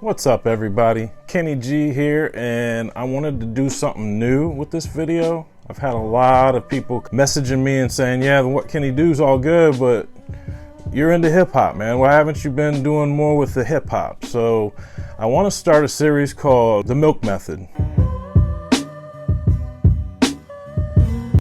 What's up everybody? Kenny G here, and I wanted to do something new with this video. I've had a lot of people messaging me and saying, yeah, what Kenny do's all good, but you're into hip hop, man. Why haven't you been doing more with the hip hop? So I want to start a series called The Milk Method.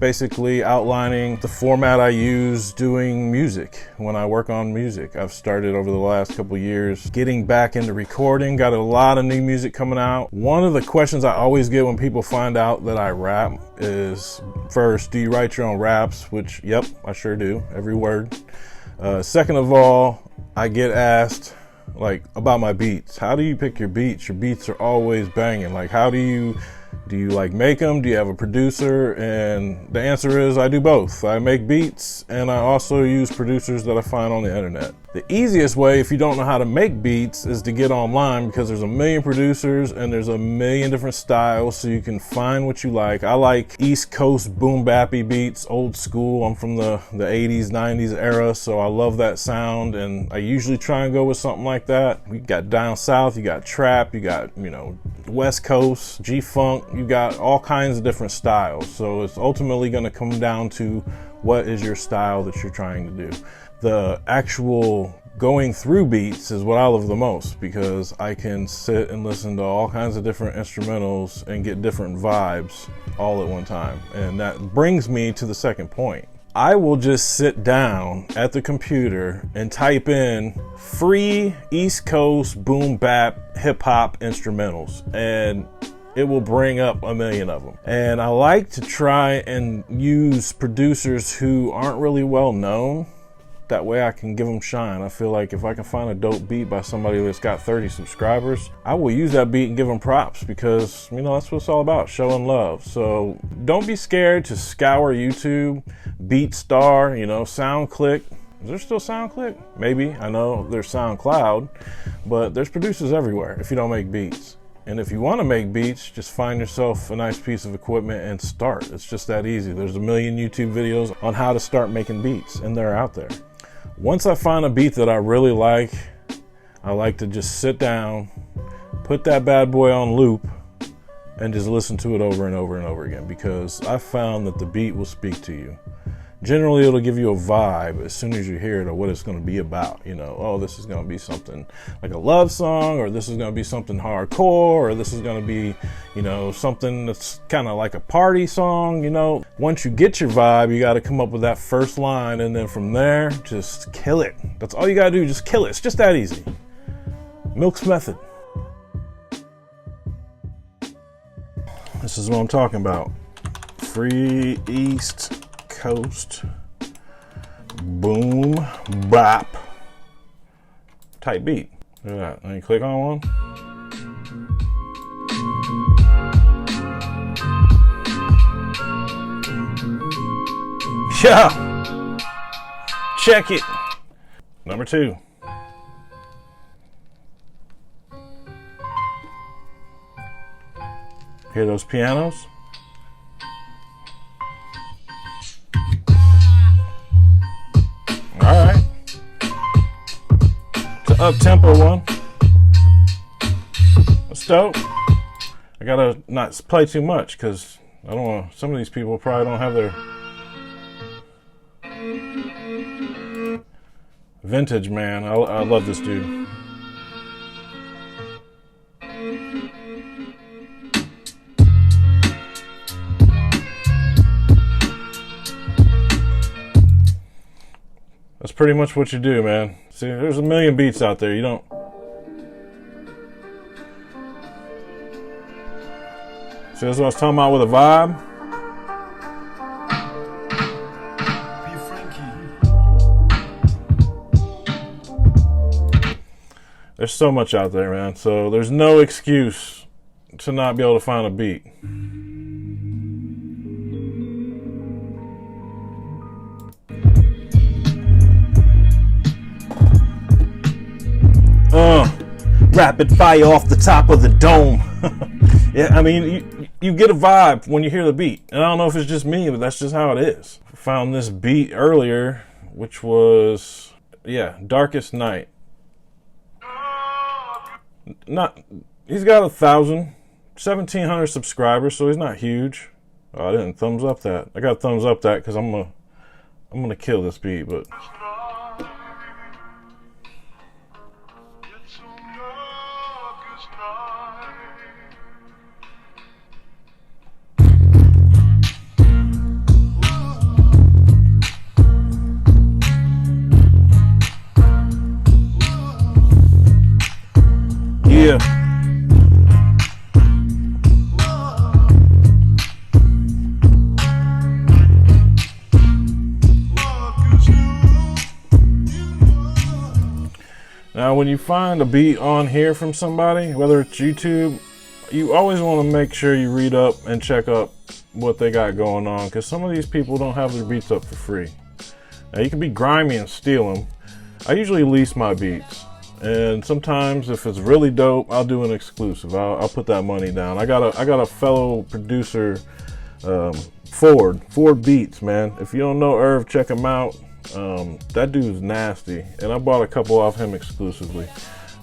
Basically outlining the format I use doing music when I work on music. I've started over the last couple years getting back into recording, got a lot of new music coming out. One of the questions I always get when people find out that I rap is, first, do you write your own raps? Which, yep, I sure do, every word. Second of all, I get asked about my beats. How do you pick your beats? Your beats are always banging. How do you make them? Do you have a producer? And the answer is I do both. I make beats and I also use producers that I find on the internet. The easiest way, if you don't know how to make beats, is to get online, because there's a million producers and there's a million different styles, so you can find what you like. I like East Coast boom bappy beats, old school. I'm from the 80s, 90s era, so I love that sound, and I usually try and go with something like that. You got down south, you got trap, you got, West Coast, G-Funk, you got all kinds of different styles. So it's ultimately going to come down to what is your style that you're trying to do. The actual going through beats is what I love the most, because I can sit and listen to all kinds of different instrumentals and get different vibes all at one time. And that brings me to the second point. I will just sit down at the computer and type in free East Coast boom bap hip hop instrumentals, and it will bring up a million of them. And I like to try and use producers who aren't really well known. That way I can give them shine. I feel like if I can find a dope beat by somebody that's got 30 subscribers, I will use that beat and give them props, because that's what it's all about, showing love. So don't be scared to scour YouTube, BeatStar, SoundClick. Is there still SoundClick? Maybe. I know there's SoundCloud, but there's producers everywhere if you don't make beats. And if you want to make beats, just find yourself a nice piece of equipment and start. It's just that easy. There's a million YouTube videos on how to start making beats, and they're out there. Once I find a beat that I really like, I like to just sit down, put that bad boy on loop, and just listen to it over and over and over again, because I found that the beat will speak to you. Generally, it'll give you a vibe as soon as you hear it of what it's going to be about. Oh, this is going to be something like a love song, or this is going to be something hardcore, or this is going to be, something that's kind of like a party song. Once you get your vibe, you got to come up with that first line, and then from there, just kill it. That's all you got to do, just kill it. It's just that easy. Milk's method. This is what I'm talking about. Free East Coast boom bop type beat. Look at that. Let me click on one. Yeah, check it. Number 2. Hear those pianos? Alright. It's an up-tempo one. That's dope. I gotta not play too much, because I don't want, some of these people probably don't have their Vintageman. I love this dude. That's pretty much what you do, man. See, there's a million beats out there. You don't. See, that's what I was talking about with a vibe. There's so much out there, man. So there's no excuse to not be able to find a beat. Rapid fire off the top of the dome. Yeah, I mean, you get a vibe when you hear the beat. And I don't know if it's just me, but that's just how it is. I found this beat earlier, which was, yeah, Darkest Night. He's got 1,700 subscribers, so he's not huge. Oh, I didn't thumbs up that. I got thumbs up that because I'm gonna kill this beat, but. Yeah. Now, when you find a beat on here from somebody, whether it's YouTube, you always want to make sure you read up and check up what they got going on, because some of these people don't have their beats up for free. Now, you can be grimy and steal them. I usually lease my beats. And sometimes, if it's really dope, I'll do an exclusive. I'll put that money down. I got a fellow producer, Ford Beats, man. If you don't know Irv, check him out. That dude's nasty, and I bought a couple off him exclusively.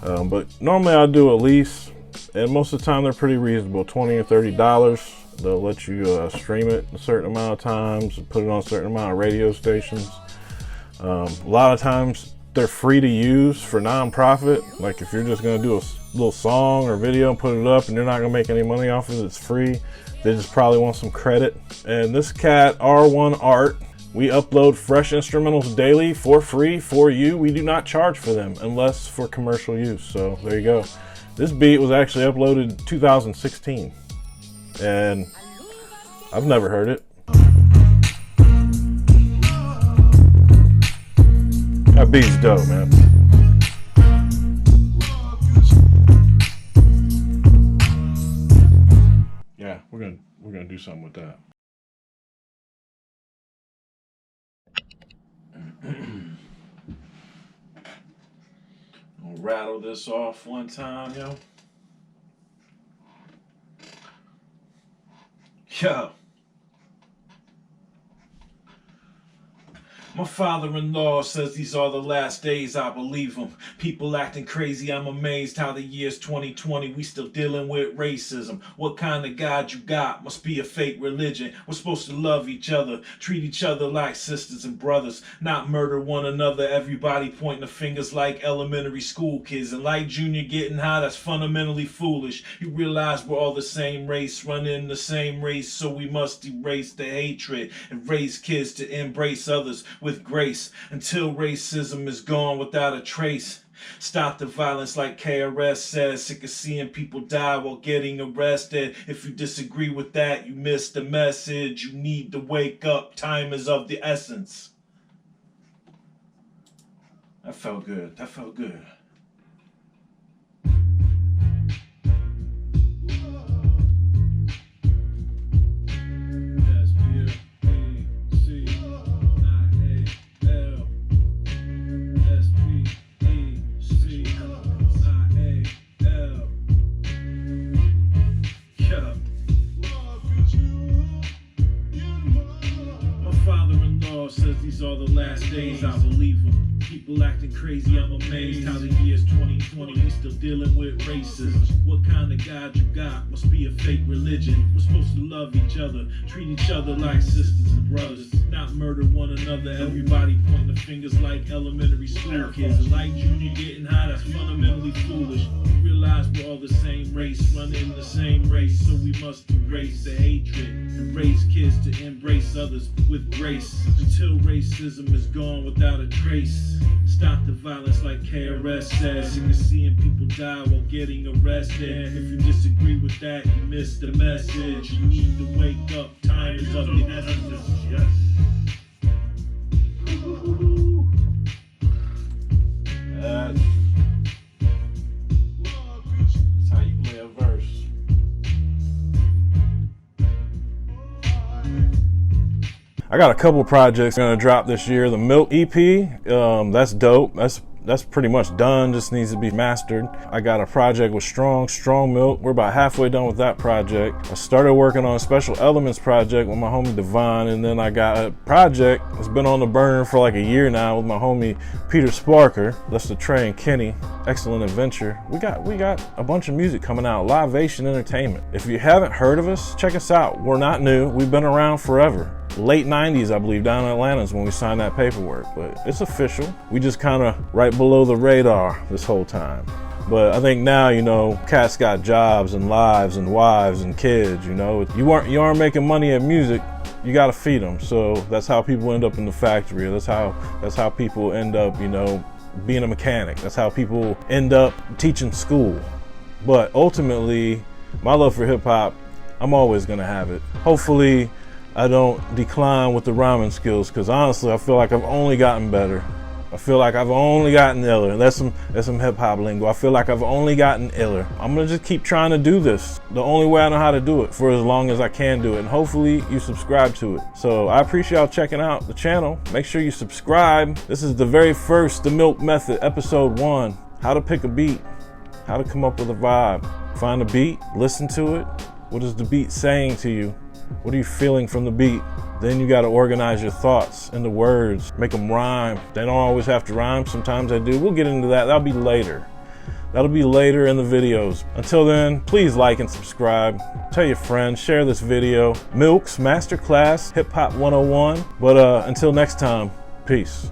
But normally I do a lease, and most of the time they're pretty reasonable, $20 or $30. They'll let you stream it a certain amount of times, put it on a certain amount of radio stations. A lot of times they're free to use for non-profit. Like if you're just gonna do a little song or video and put it up and you're not gonna make any money off of it, it's free. They just probably want some credit. And this cat, R1 Art, we upload fresh instrumentals daily for free for you. We do not charge for them unless for commercial use. So there you go. This beat was actually uploaded in 2016 and I've never heard it. That beat's dope, man. Yeah, we're gonna do something with that. I'll rattle this off one time, yo. Yo. My father-in-law says these are the last days, I believe him. People acting crazy, I'm amazed how the year's 2020, we still dealing with racism. What kind of God you got? Must be a fake religion. We're supposed to love each other, treat each other like sisters and brothers, not murder one another. Everybody pointing the fingers like elementary school kids. And like Junior getting high, that's fundamentally foolish. You realize we're all the same race, running the same race, so we must erase the hatred and raise kids to embrace others with grace until racism is gone without a trace. Stop the violence like KRS says. Sick of seeing people die while getting arrested. If you disagree with that, you missed the message. You need to wake up. Time is of the essence. That felt good. That felt good. Says these are the last days, I believe them. People acting crazy, I'm amazed how the year's 2020, we still dealing with racism. What kind of God you got? Must be a fake religion. We're supposed to love each other, treat each other like sisters and brothers, not murder one another. Everybody pointing the fingers like elementary school kids. And like Junior getting high, that's fundamentally foolish. We realize we're all the same race, running the same race, so we must erase the hatred and raise kids to embrace others with grace until racism is gone without a trace. Stop the violence like KRS says. Sick of seeing people die while getting arrested. If you disagree with that, you missed the message. You need to wake up. Time is of the essence. Yes. That's how you play a verse. I got a couple projects gonna drop this year. The Milk EP, that's dope. That's that's pretty much done, just needs to be mastered. I got a project with Strong Milk. We're about halfway done with that project. I started working on a Special Elements project with my homie Divine, and then I got a project that's been on the burner for like a year now with my homie Peter Sparker. That's the Trey and Kenny. Excellent Adventure. We got a bunch of music coming out. Lyvation Entertainment. If you haven't heard of us, check us out. We're not new. We've been around forever. Late 90s, I believe, down in Atlanta is when we signed that paperwork, but it's official. We just kind of right below the radar this whole time. But I think now, you know, cats got jobs and lives and wives and kids, you know. You aren't making money at music, you gotta feed them. So that's how people end up in the factory. That's how people end up, you know, being a mechanic. That's how people end up teaching school. But ultimately, my love for hip hop, I'm always gonna have it. Hopefully, I don't decline with the rhyming skills, because honestly, I feel like I've only gotten better. I feel like I've only gotten iller. That's some hip hop lingo. I feel like I've only gotten iller. I'm gonna just keep trying to do this the only way I know how to do it for as long as I can do it, and hopefully you subscribe to it. So I appreciate y'all checking out the channel. Make sure you subscribe. This is the very first The Milk Method, episode 1. How to pick a beat, how to come up with a vibe. Find a beat, listen to it. What is the beat saying to you? What are you feeling from the beat? Then you got to organize your thoughts into words, make them rhyme. They don't always have to rhyme, sometimes they do. We'll get into that, that'll be later. That'll be later in the videos. Until then, please like and subscribe. Tell your friends, share this video. Milk's Masterclass Hip Hop 101. But until next time, peace.